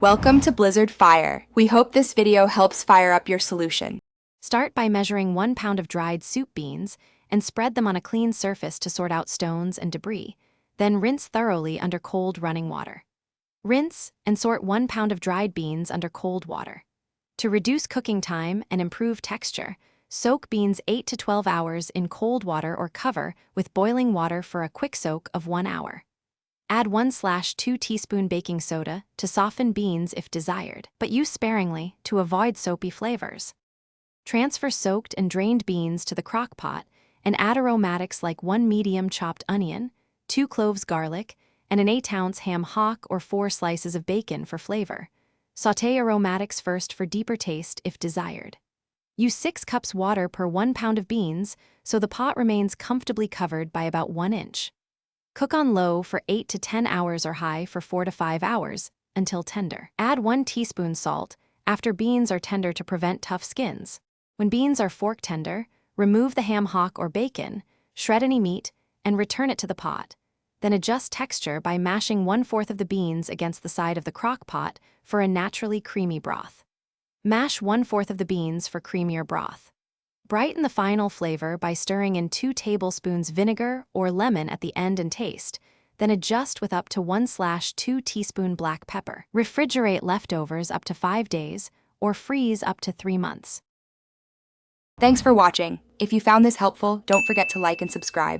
Welcome to Blizzard Fire. We hope this video helps fire up your solution. Start by measuring 1 pound of dried soup beans and spread them on a clean surface to sort out stones and debris. Then rinse thoroughly under cold running water. Rinse and sort 1 pound of dried beans under cold water. To reduce cooking time and improve texture, soak beans 8 to 12 hours in cold water or cover with boiling water for a quick soak of 1 hour. Add 1/2 teaspoon baking soda to soften beans if desired, but use sparingly to avoid soapy flavors. Transfer soaked and drained beans to the crock pot and add aromatics like 1 medium chopped onion, 2 cloves garlic, and an 8-ounce ham hock or 4 slices of bacon for flavor. Sauté aromatics first for deeper taste if desired. Use 6 cups water per 1 pound of beans so the pot remains comfortably covered by about 1 inch. Cook on low for 8 to 10 hours or high for 4 to 5 hours until tender. Add 1 teaspoon salt after beans are tender to prevent tough skins. When beans are fork tender, remove the ham hock or bacon, shred any meat, and return it to the pot. Then adjust texture by mashing 1/4 of the beans against the side of the crock pot for a naturally creamy broth. Mash 1/4 of the beans for creamier broth. Brighten the final flavor by stirring in 2 tablespoons vinegar or lemon at the end and taste, then adjust with up to 1/2 teaspoon black pepper. Refrigerate leftovers up to 5 days or freeze up to 3 months. Thanks for watching. If you found this helpful, don't forget to like and subscribe.